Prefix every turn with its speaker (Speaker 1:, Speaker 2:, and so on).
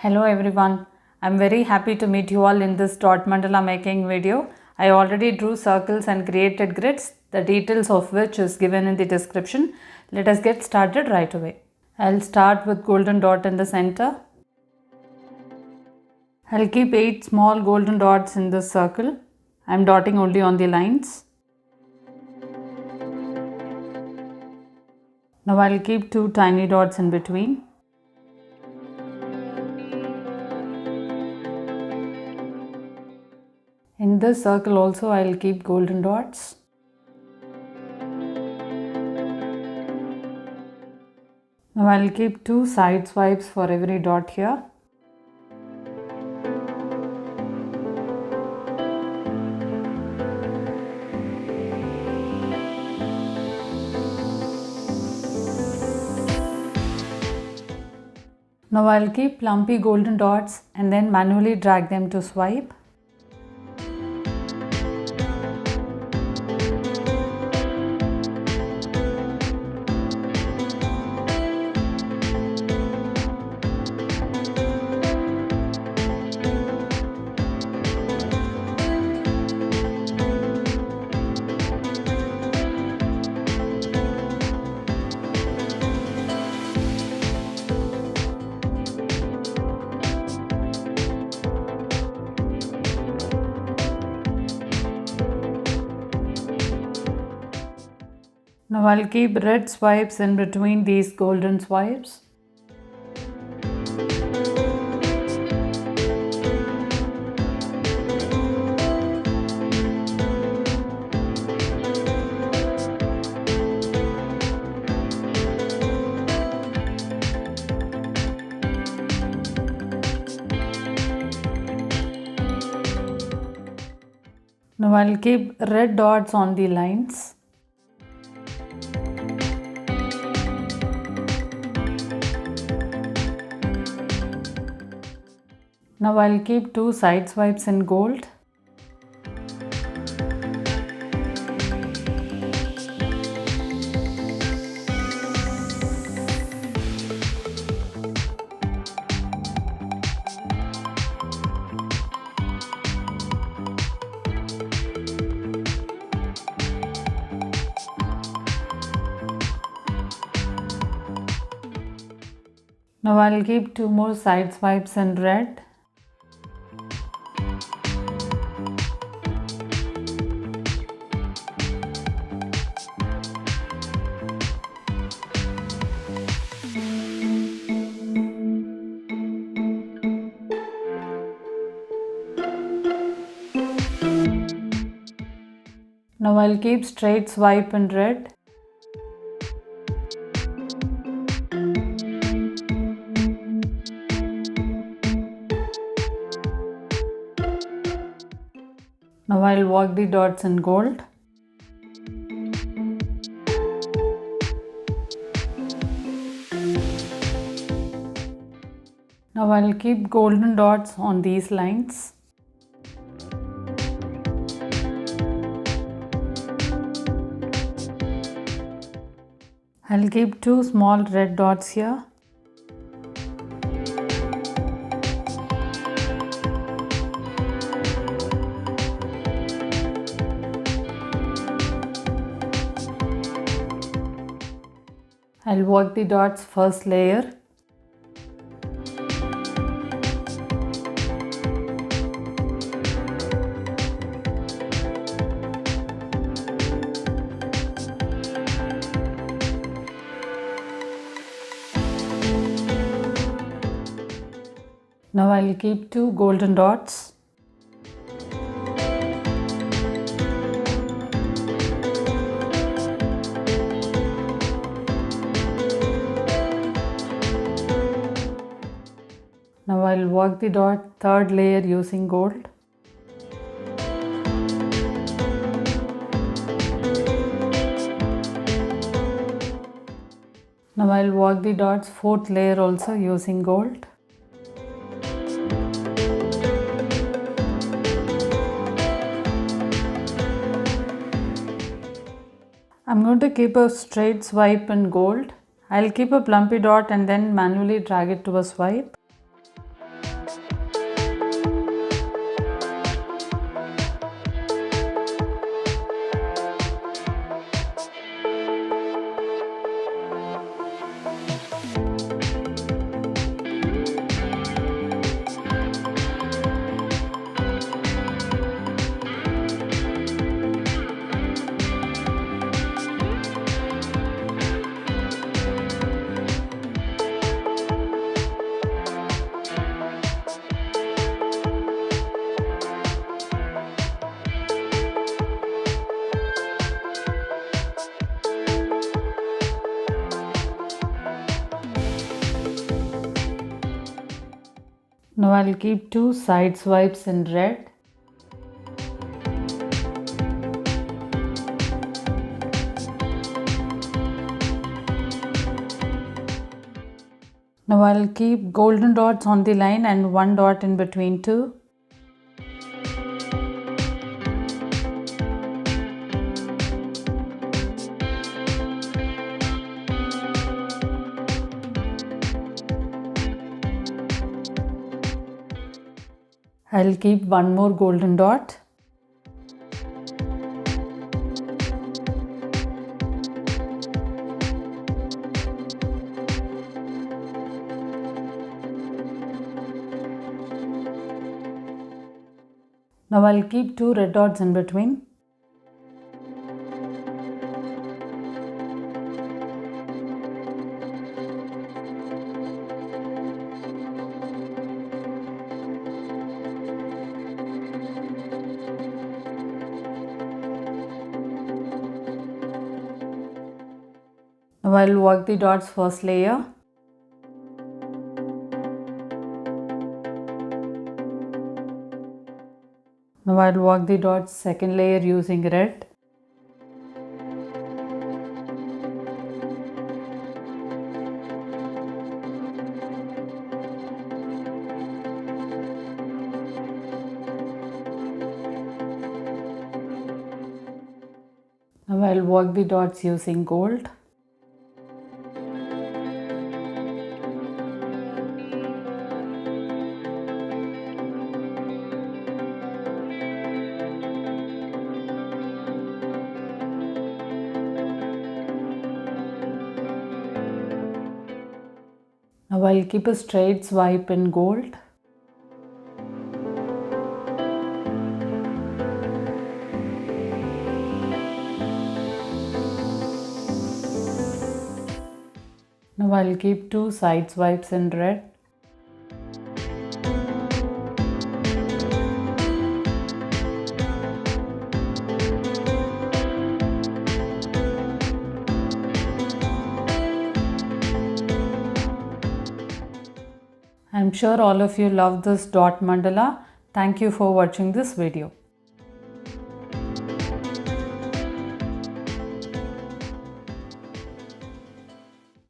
Speaker 1: Hello everyone. I'm very happy to meet you all in this dot mandala making video. I already drew circles and created grids, the details of which is given in the description. Let us get started right away. I'll start with golden dot in the center. I'll keep 8 small golden dots in this circle. I'm dotting only on the lines. Now I'll keep 2 tiny dots in between. In this circle also I'll keep golden dots. Now I'll keep 2 side swipes for every dot here. Now I'll keep lumpy golden dots and then manually drag them to swipe. Now I'll keep red swipes in between these golden swipes. Now I'll keep red dots on the lines. Now I'll keep 2 side swipes in gold. Now I'll keep 2 more side swipes in red. Now I'll keep straight swipe in red. Now I'll walk the dots in gold. Now I'll keep golden dots on these lines. I'll keep 2 small red dots here. I'll work the dots first layer. Now I'll keep 2 golden dots. Now I'll work the dot third layer using gold. Now I'll work the dots fourth layer also using gold. I'm going to keep a straight swipe in gold. I'll keep a plumpy dot and then manually drag it to a swipe. Now I'll keep 2 side swipes in red. Now I'll keep golden dots on the line and 1 dot in between two. I'll keep 1 more golden dot. Now I'll keep 2 red dots in between. Now I'll work the dots first layer. Now I'll work the dots second layer using red. Now I'll work the dots using gold. Now I'll keep a straight swipe in gold. Now I'll keep 2 side swipes in red. I'm sure all of you love this dot mandala. Thank you for watching this video.